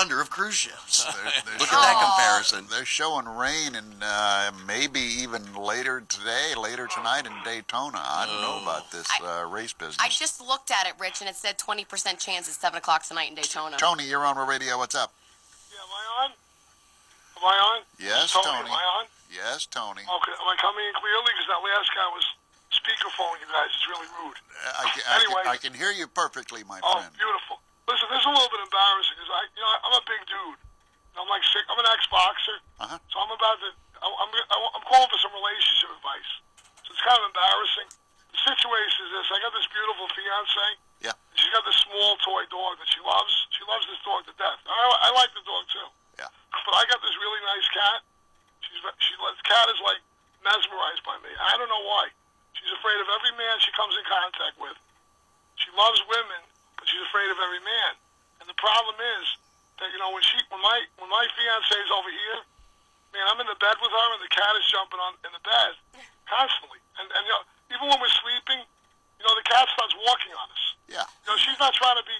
thunder of cruise ships. Look at Oh. that comparison. They're showing rain and maybe even later tonight in Daytona. I don't know about this race business. I just looked at it, Rich, and it said 20% chance at 7 o'clock tonight in Daytona. Tony, you're on the radio. What's up? Yeah, am I on? Am I on? Yes, Tony. Tony. Am I on? Yes, Tony. Okay, am I coming in clearly? Because that last guy was speakerphone, you guys. It's really rude. Anyway. I can hear you perfectly, my Oh, friend. beautiful. Listen, this is a little bit embarrassing because I'm a big dude. I'm like sick. I'm an ex-boxer, so I'm about to. I'm calling for some relationship advice. So it's kind of embarrassing. The situation is this: I got this beautiful fiance. Yeah. She's got this small toy dog that she loves. She loves this dog to death. I like the dog too. Yeah. But I got this really nice cat. The cat is like mesmerized by me. I don't know why. She's afraid of every man she comes in contact with. She loves women, but she's afraid of every man. And the problem is that when my fiance is over here, man, I'm in the bed with her and the cat is jumping on in the bed constantly. And even when we're sleeping, the cat starts walking on us. Yeah. She's not trying to be.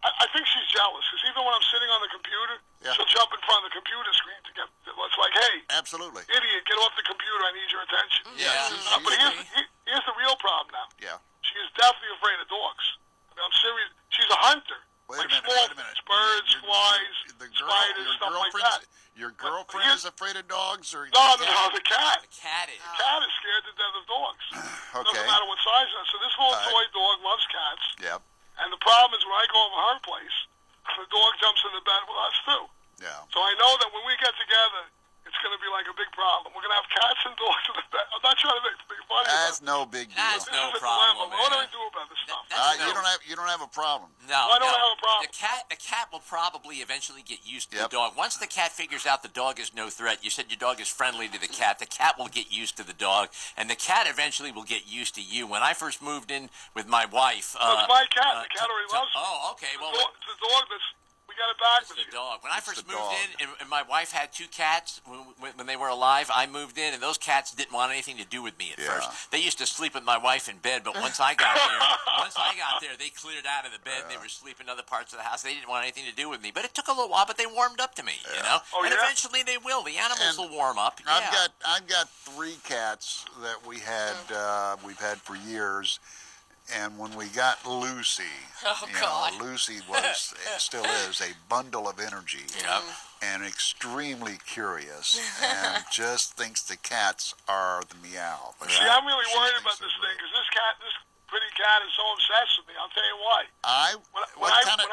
I think she's jealous because even when I'm sitting on the computer, she'll jump in front of the computer screen to get. It's like, hey, absolutely, idiot, get off the computer. I need your attention. Yeah. But here's the real problem now. Yeah. She is definitely afraid of dogs. I'm serious. She's a hunter. Wait a minute. Birds, flies, spiders, stuff like that. Your girlfriend is afraid of dogs, or no, the cat. The cat is. The cat is scared to death of dogs. Okay. Doesn't matter what size it is. So this little toy dog loves cats. Yep. And the problem is when I go over her place, the dog jumps in the bed with us too. Yeah. So I know that when we get together, it's going to be like a big problem. We're going to have cats and dogs in the bed. I'm not trying to make it funny. That's no big deal. That's no problem, man. What do I do about this stuff? You don't have a problem. No, I don't have a problem. The cat will probably eventually get used to the dog. Once the cat figures out the dog is no threat, you said your dog is friendly to the cat will get used to the dog, and the cat eventually will get used to you. When I first moved in with my wife... it's my cat. The cat already loves me. Oh, okay. Well, it's the dog that's... We got it back with the dog. When I first moved in, and my wife had 2 cats when they were alive, I moved in, and those cats didn't want anything to do with me at first. They used to sleep with my wife in bed, but once I got there, they cleared out of the bed. And they were sleeping in other parts of the house. They didn't want anything to do with me. But it took a little while, but they warmed up to me, and eventually they will. The animals will warm up. I've got 3 cats that we've had for years. And when we got Lucy, Lucy still is a bundle of energy, and extremely curious, and just thinks the cats are the meow. See, I'm really worried about this thing because this pretty cat is so obsessed with me. I'll tell you why. What kind of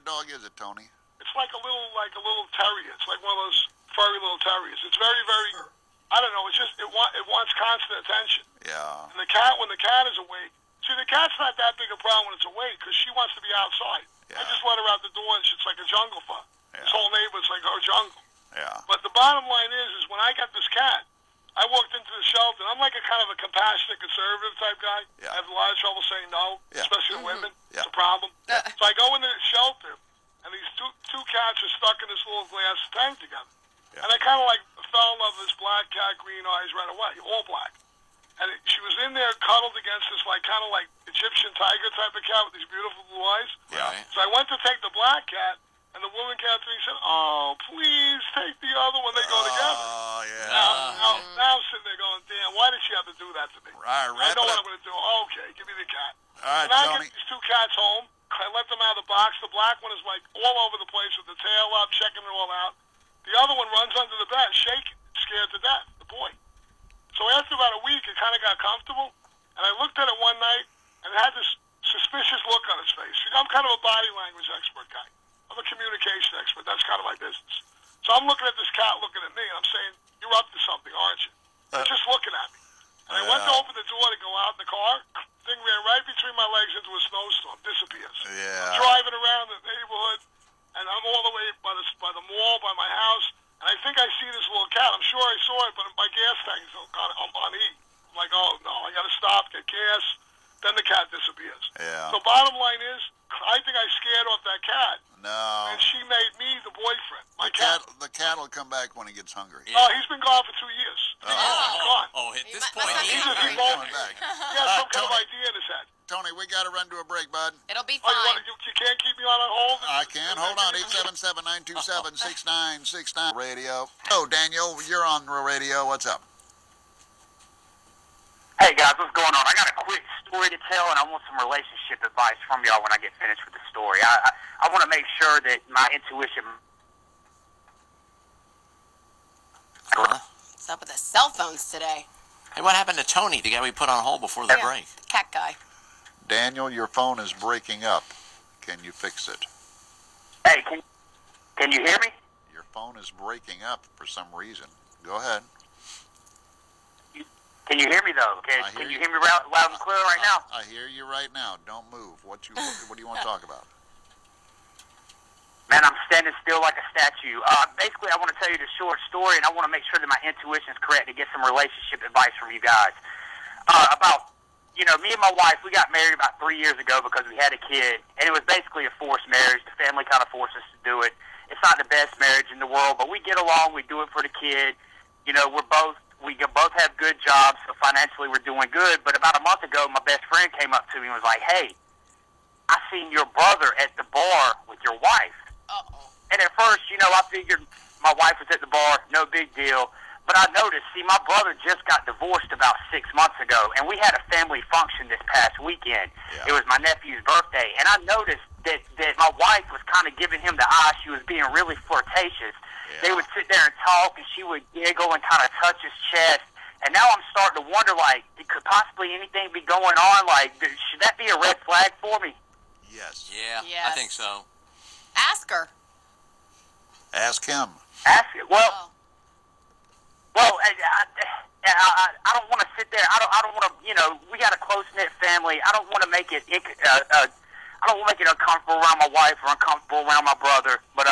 dog is it, Tony? It's like a little terrier. It's like one of those furry little terriers. It's very, very. I don't know. It's just it wants constant attention. Yeah. And when the cat is awake, see, the cat's not that big a problem when it's awake because she wants to be outside. Yeah. I just let her out the door and it's like a jungle fun. Yeah. This whole neighborhood's like her jungle. Yeah. But the bottom line is when I got this cat, I walked into the shelter, and I'm like a kind of a compassionate, conservative type guy. Yeah. I have a lot of trouble saying no, especially to women. Yeah. It's a problem. So I go into the shelter, and these two cats are stuck in this little glass tank together. Yeah. And I kind of fell in love with this black cat, green eyes right away, all black. And she was in there cuddled against this kind of Egyptian tiger type of cat with these beautiful blue eyes. Yeah. So I went to take the black cat, and the woman came to me and said, "Oh, please take the other one. They go together." Oh, yeah. Now I'm sitting there going, "Damn, why did she have to do that to me?" Right, I know what I'm going to do. Okay, give me the cat. All right, and I Tony. get these 2 cats home. I let them out of the box. The black one is all over the place with the tail up, checking it all out. The other one runs under the bed, shaking, scared to death, the boy. So after about a week, it kind of got comfortable, and I looked at it one night, and it had this suspicious look on its face. I'm kind of a body language expert guy. I'm a communication expert. That's kind of my business. So I'm looking at this cat looking at me, and I'm saying, "You're up to something, aren't you?" It's just looking at me. And I went to open the door to go out in the car. Thing ran right between my legs into a snowstorm, disappears. Yeah. I'm driving around the neighborhood, and I'm all the way by the mall, by my house, and I think I see this little cat. I'm sure I saw it, but my gas tank is on E. I'm like, oh, no, I got to stop, get gas. Then the cat disappears. Yeah. So bottom line is, I think I scared off that cat. No. And she made me the boyfriend. The cat will come back when he gets hungry. Oh, he's been gone for 2 years. He's gone. Oh, at this point, He's coming back. He has some kind of idea in his head. Tony, we got to run to a break, bud. It'll be Oh, fine. you can't keep me on hold? I can. Hold on. 877-927-6969. Radio. Oh, Daniel, you're on the radio. What's up? Hey guys, what's going on? I got a quick story to tell, and I want some relationship advice from y'all when I get finished with the story. I want to make sure that my intuition. What's up with the cell phones today? Hey, what happened to Tony, the guy we put on hold before the break? Cat guy. Daniel, your phone is breaking up. Can you fix it? Hey, can you hear me? Your phone is breaking up for some reason. Go ahead. Can you hear me though? Can you hear me loud and clear right now? I hear you right now. Don't move. What do you want to talk about? Man, I'm standing still like a statue. Basically, I want to tell you the short story, and I want to make sure that my intuition is correct to get some relationship advice from you guys. Me and my wife, we got married about 3 years ago because we had a kid, and it was basically a forced marriage. The family kind of forced us to do it. It's not the best marriage in the world, but we get along. We do it for the kid. We both have good jobs, so financially we're doing good. But about a month ago, my best friend came up to me and was like, "Hey, I seen your brother at the bar with your wife." Uh-oh. And at first, I figured my wife was at the bar, no big deal. But I noticed, my brother just got divorced about 6 months ago, and we had a family function this past weekend. Yeah. It was my nephew's birthday, and I noticed that my wife was kind of giving him the eye. She was being really flirtatious. Yeah. They would sit there and talk, and she would giggle and kind of touch his chest. And now I'm starting to wonder, could possibly anything be going on? Should that be a red flag for me? Yes. Yeah, yes. I think so. Ask her. Ask him. Ask it. Well, I don't want to sit there. I don't want to. We got a close knit family. I don't want to make it. I don't want to make it uncomfortable around my wife or uncomfortable around my brother. But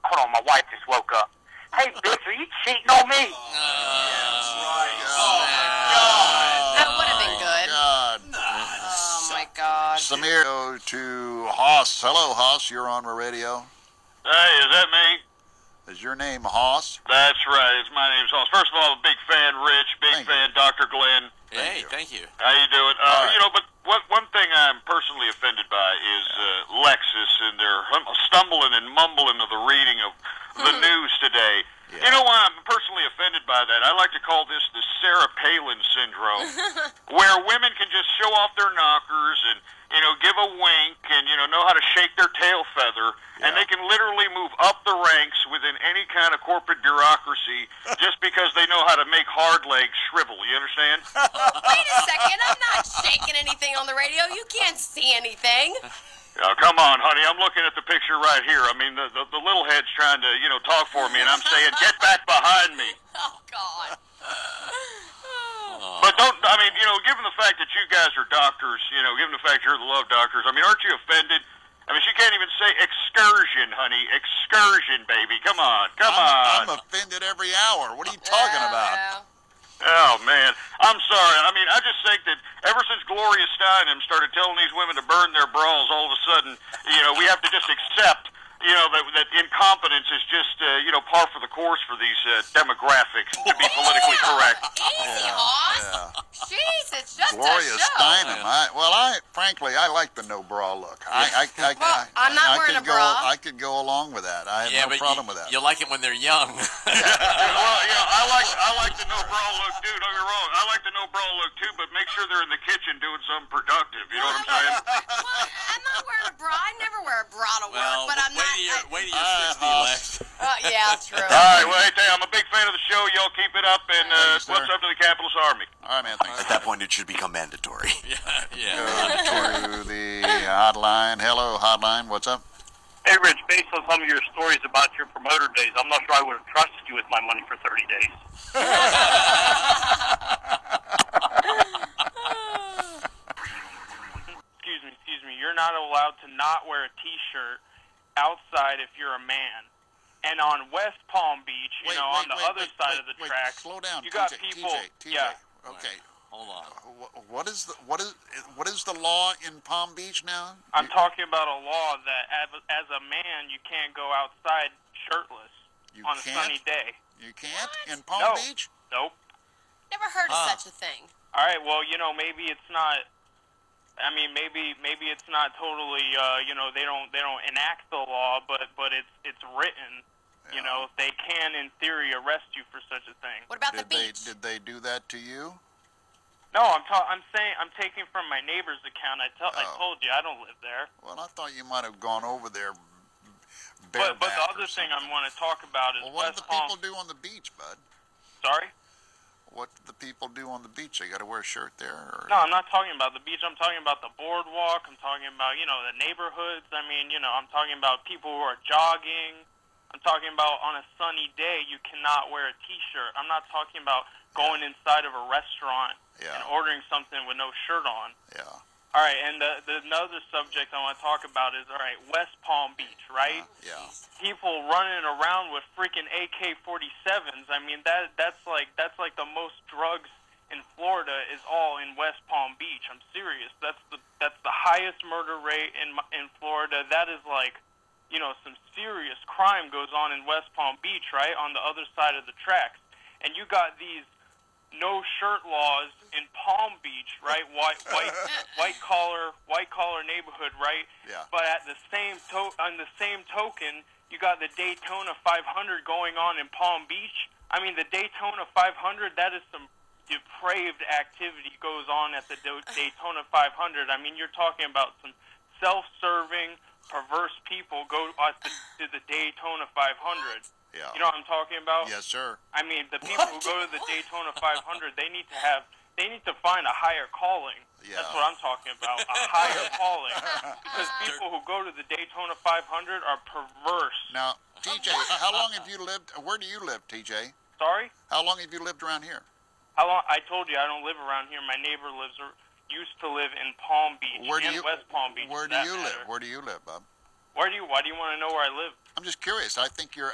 hold on, my wife just woke up. Hey, bitch, are you cheating on me? That's right. That would have been good. Oh my God. Samir, go to Haas. Hello, Haas. You're on the radio. Hey, is that me? Is your name Haas? That's right. My name's Hans. First of all, I'm a big fan, Rich. Big fan, Dr. Glenn. Hey, thank you. How you doing? But one thing I'm personally offended by is Lexus and their stumbling and mumbling of the reading of the news today. Yeah. You know why I'm personally offended by that? I like to call this the Sarah Palin syndrome, where women can just show off their knockers and, give a wink and, know how to shake their tail feather, and they can literally move up the ranks within any kind of corporate bureaucracy just because they know how to make hard legs shrivel. You understand? Wait a second. I'm not shaking anything on the radio. You can't see anything. Oh, come on, honey. I'm looking at the picture right here. I mean, the little head's trying to, talk for me, and I'm saying, get back behind me. Oh, God. But given the fact that you guys are doctors, given the fact you're the love doctors, aren't you offended? She can't even say excursion, honey. Excursion, baby. Come on. I'm offended every hour. What are you talking about? Yeah. Oh, man. I'm sorry. I just think that ever since Gloria Steinem started telling these women to burn their bras, all of a sudden, we have to just accept, that incompetence is just, par for the course for these demographics, to be politically correct. Easy, Hoss. Jeez, it's just Gloria a show. Steinem. Frankly, I like the no bra look. I'm not wearing a bra. I could go along with that. I have no problem with that. You like it when they're young. I like the no bra look, dude. Don't get me wrong. I like the no bra look too, but make sure they're in the kitchen doing something productive. You know what I'm saying? Well, I'm not wearing a bra. I never wear a bra to work, but I'm not. Wait till you're 60, Lex. Yeah, true. All right, well, hey, I'm a big fan of the show. Y'all keep it up, and what's up to the Capitalist Army? All right, man. Thanks. At that point, it should become mandatory. Yeah. Go to the hotline. Hello, hotline. What's up? Hey, Rich, based on some of your stories about your promoter days, I'm not sure I would have trusted you with my money for 30 days. Excuse me. You're not allowed to not wear a T-shirt outside if you're a man. And on West Palm Beach, on the other side of the track, slow down. You got people. TJ. Yeah. Okay. Hold on. What is the law in Palm Beach now? I'm talking about a law that as a man you can't go outside shirtless on a sunny day. You can't in Palm No. Beach? Nope. Never heard of such a thing. All right. Well, maybe it's not I mean, maybe it's not totally, you know, they don't enact the law, but it's written. Yeah. You know, they can, in theory, arrest you for such a thing. What about the beach? Did they do that to you? No, I'm saying I'm taking from my neighbor's account. I told you I don't live there. Well, I thought you might have gone over there. But the other thing I want to talk about is what West do the people do on the beach, bud? Sorry? What do the people do on the beach? They got to wear a shirt there? Or? No, I'm not talking about the beach. I'm talking about the boardwalk. I'm talking about, you know, the neighborhoods. I mean, you know, I'm talking about people who are jogging. I'm talking about on a sunny day, you cannot wear a T-shirt. I'm not talking about going inside of a restaurant and ordering something with no shirt on. Yeah. All right, and another subject I want to talk about is, all right, West Palm Beach, right? Yeah. People running around with freaking AK-47s. I mean, that's like the most drugs in Florida is all in West Palm Beach. I'm serious. That's the highest murder rate in Florida. That is like, you know, some serious crime goes on in West Palm Beach, right, on the other side of the tracks. And you got these no shirt laws in Palm Beach, right? White collar neighborhood, right? Yeah. But at the on the same token, you got the Daytona 500 going on in Palm Beach. I mean, the Daytona 500, that is some depraved activity goes on at the Daytona 500. I mean, you're talking about some self-serving, perverse people go to the Daytona 500. Yeah. You know what I'm talking about? Yes, sir. I mean, the people who go to the Daytona 500, they need to find a higher calling. Yeah. That's what I'm talking about, a higher calling. Because people who go to the Daytona 500 are perverse. Now, TJ, how long have you lived? Where do you live, TJ? Sorry? How long have you lived around here? How long? I told you I don't live around here. My neighbor used to live in Palm Beach West Palm Beach. Where do you live? Where do you live, Bob? Why do you want to know where I live? I'm just curious. I think your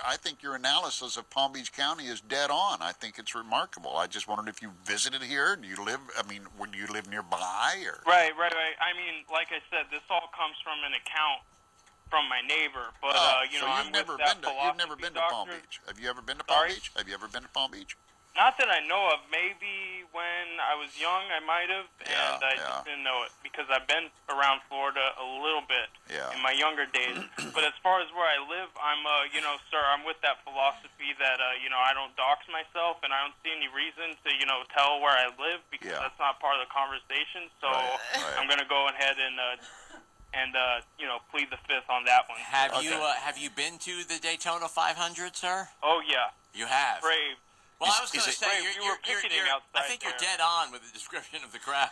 analysis of Palm Beach County is dead on. I think it's remarkable. I just wondered if you visited here. Do you live? I mean, do you live nearby? Or? Right. I mean, like I said, this all comes from an account from my neighbor. But you know, you've never been to Palm Beach. Have you ever been to Palm Beach? Have you ever been to Palm Beach? Not that I know of. Maybe when I was young, I might have, and I just didn't know it because I've been around Florida a little bit in my younger days. But as far as where I live, I'm, you know, sir, I'm with that philosophy that, you know, I don't dox myself, and I don't see any reason to, you know, tell where I live because that's not part of the conversation. So I'm gonna go ahead and you know, plead the fifth on that one. Have you been to the Daytona 500, sir? Oh yeah. You have. Brave. Well, I was going to say, I think you're dead on with the description of the crowd.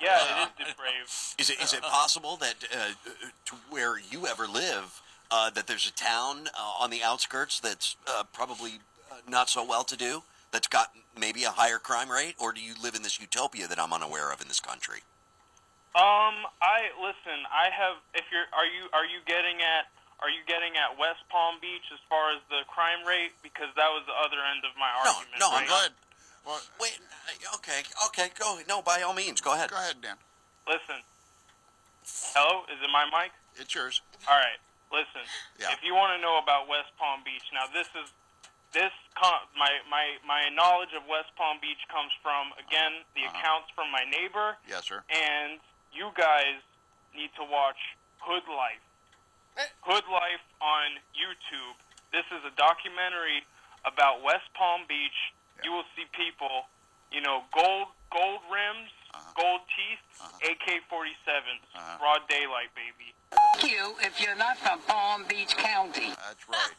Yeah, it is depraved. Is it possible that to where you ever live, that there's a town on the outskirts that's probably not so well-to-do, that's got maybe a higher crime rate, or do you live in this utopia that I'm unaware of in this country? I have. Are you getting at West Palm Beach as far as the crime rate? Because that was the other end of my argument. No, right? go ahead. Well, wait. Okay. Go ahead. No, by all means, go ahead. Go ahead, Dan. Listen. Hello, is it my mic? It's yours. All right. Listen. Yeah. If you want to know about West Palm Beach, now my knowledge of West Palm Beach comes from the accounts from my neighbor. Yes, sir. And you guys need to watch Hood Life. Hood Life on YouTube. This is a documentary about West Palm Beach. Yeah. You will see people, you know, gold rims, gold teeth, AK-47s, broad daylight, baby. You if you're not from Palm Beach County. That's right.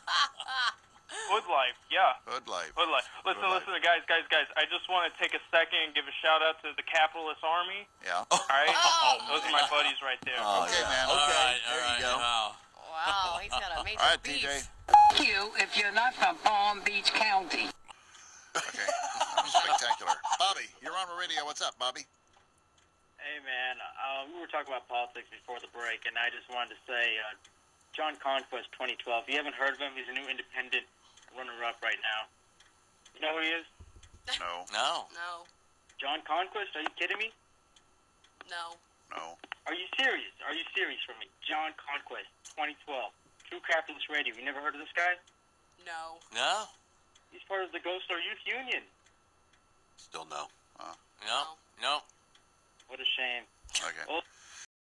Hood Life, yeah. Hood Life. Hood Life. Listen, guys. I just want to take a second and give a shout out to the Capitalist Army. Yeah. All right. Those are my buddies right there. Okay, man. Okay. There you go. Wow, he's got a major All right, beef. TJ. You if you're not from Palm Beach County. Okay. Spectacular. Bobby, you're on the radio. What's up, Bobby? Hey, man. We were talking about politics before the break, and I just wanted to say, John Conquest 2012. If you haven't heard of him, he's a new independent runner-up right now. You know who he is? No. No. John Conquest? Are you kidding me? No. Are you serious? Are you serious for me? John Conquest 2012. True Capitalist Radio. You never heard of this guy? No. No? He's part of the Ghost Star Youth Union. Still no. No. What a shame. Okay. Well,